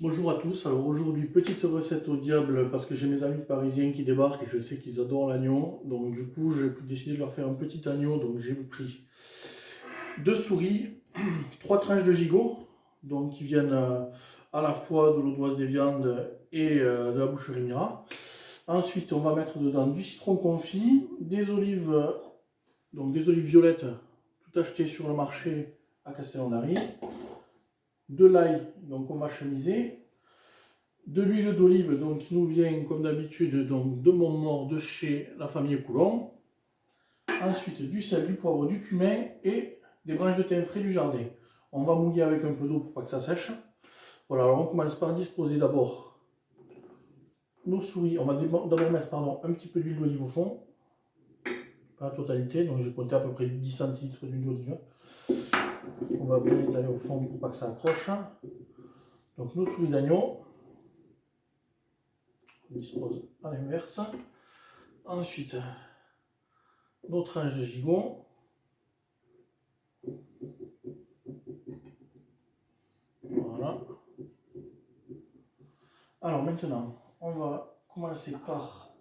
Bonjour à tous, alors aujourd'hui petite recette au diable parce que j'ai mes amis parisiens qui débarquent et je sais qu'ils adorent l'agneau, donc du coup j'ai décidé de leur faire un petit agneau, donc j'ai pris deux souris, trois tranches de gigot, donc qui viennent à la fois de l'audoise des viandes et de la boucherie Mira. Ensuite on va mettre dedans du citron confit, des olives, donc des olives violettes, tout achetées sur le marché à Castellandari, de l'ail, donc on va chemiser, de l'huile d'olive donc qui nous vient comme d'habitude donc de Montmort de chez la famille Coulon. Ensuite du sel, du poivre, du cumin et des branches de thym frais du jardin. On va mouiller avec un peu d'eau pour pas que ça sèche. Voilà, alors on commence par disposer d'abord nos souris. On va d'abord mettre un petit peu d'huile d'olive au fond, pas la totalité, donc j'ai compté à peu près 10 centilitres d'huile d'olive. On va bien l'étaler au fond pour pas que ça accroche. Donc nos souris d'agneau, on dispose à l'inverse. Ensuite, nos tranches de gigot. Voilà. Alors maintenant, on va commencer par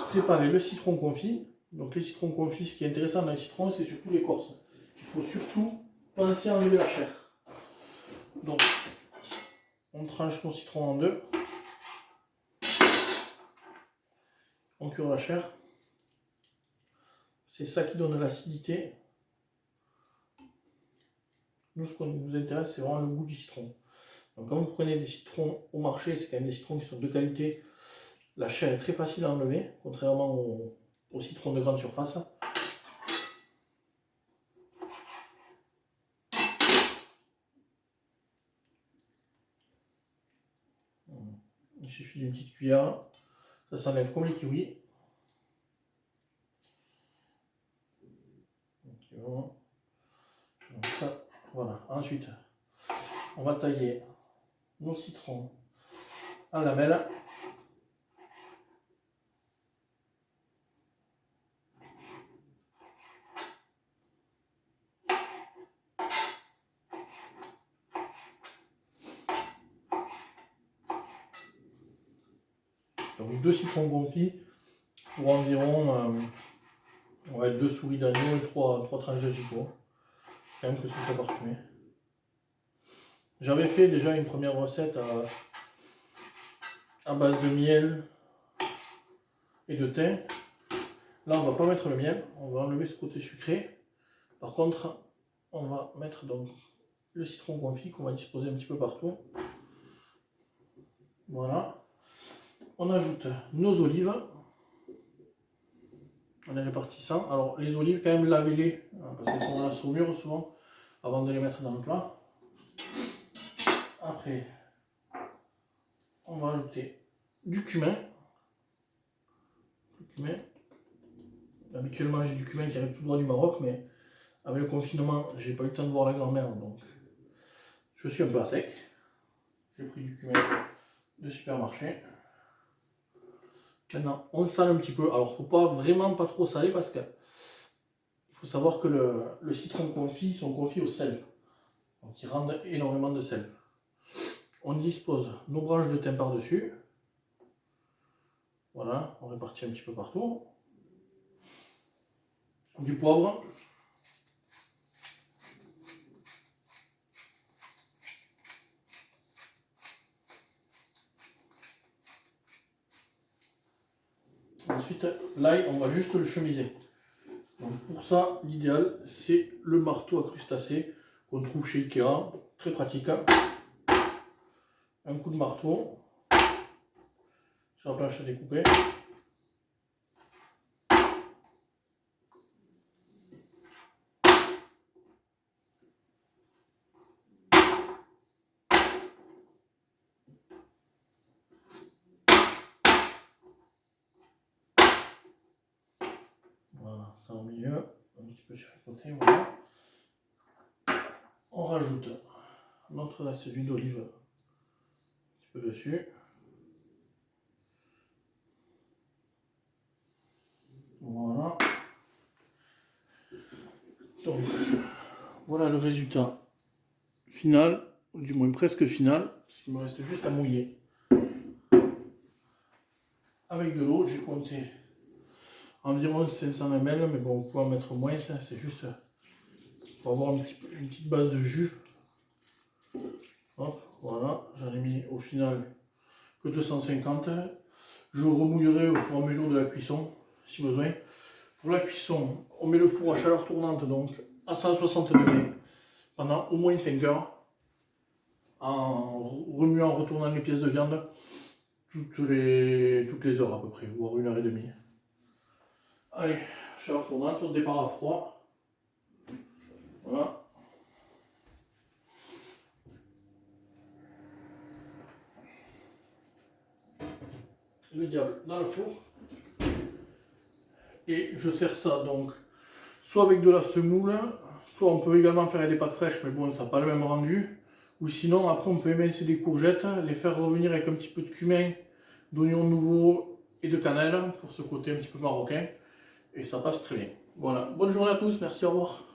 préparer le citron confit. Donc les citrons confits, ce qui est intéressant dans les citrons, c'est surtout l'écorce. Il faut surtout penser à enlever la chair. Donc, on tranche nos citrons en deux. On cure la chair. C'est ça qui donne l'acidité. Nous, ce qui nous intéresse, c'est vraiment le goût du citron. Donc quand vous prenez des citrons au marché, c'est quand même des citrons qui sont de qualité. La chair est très facile à enlever, contrairement aux citrons de grande surface. Il suffit d'une petite cuillère. Ça s'enlève comme les kiwis. Donc ça, voilà. Ensuite, on va tailler nos citrons en lamelles. Donc deux citrons confits pour environ deux souris d'agneau et trois tranches de gigot. Quand même que ce soit parfumé. J'avais fait déjà une première recette à base de miel et de thym. Là, on va pas mettre le miel, on va enlever ce côté sucré. Par contre, on va mettre donc le citron confit qu'on va disposer un petit peu partout. Voilà. On ajoute nos olives. On les répartissant. Alors, les olives, quand même, lavez-les, parce qu'elles sont dans la saumure souvent, avant de les mettre dans le plat. Après, on va ajouter du cumin. Habituellement, j'ai du cumin qui arrive tout droit du Maroc, mais avec le confinement, j'ai pas eu le temps de voir la grand-mère, donc je suis un peu à sec. J'ai pris du cumin de supermarché. Maintenant, on sale un petit peu. Alors, faut pas vraiment pas trop saler parce que il faut savoir que le citron confit sont confits au sel, donc ils rendent énormément de sel. On dispose nos branches de thym par-dessus. Voilà, on répartit un petit peu partout. Du poivre. Ensuite, l'ail, on va juste le chemiser. Donc pour ça, l'idéal, c'est le marteau à crustacés qu'on trouve chez Ikea. Très pratique. Un coup de marteau sur la planche à découper. Voilà, ça au milieu, un petit peu sur les côtés, voilà. On rajoute notre reste d'huile d'olive un petit peu dessus. Voilà. Donc, voilà le résultat final. du moins presque final, parce qu'il me reste juste à mouiller. Avec de l'eau, j'ai compté environ 500 ml, mais bon, on peut en mettre moins, c'est juste pour avoir une petite base de jus. Hop, voilà, j'en ai mis au final que 250. Je remouillerai au fur et à mesure de la cuisson, si besoin. Pour la cuisson, on met le four à chaleur tournante, donc à 160 degrés, pendant au moins 5 heures, en remuant, en retournant les pièces de viande, toutes les heures à peu près, voire 1h30. Allez, chaleur tournante, on départ à froid. Voilà. Le diable dans le four. Et je sers ça donc soit avec de la semoule, soit on peut également faire des pâtes fraîches, mais bon, ça n'a pas le même rendu. Ou sinon, après, on peut émincer des courgettes, les faire revenir avec un petit peu de cumin, d'oignon nouveau et de cannelle pour ce côté un petit peu marocain. Et ça passe très bien. Voilà, bonne journée à tous, merci, au revoir.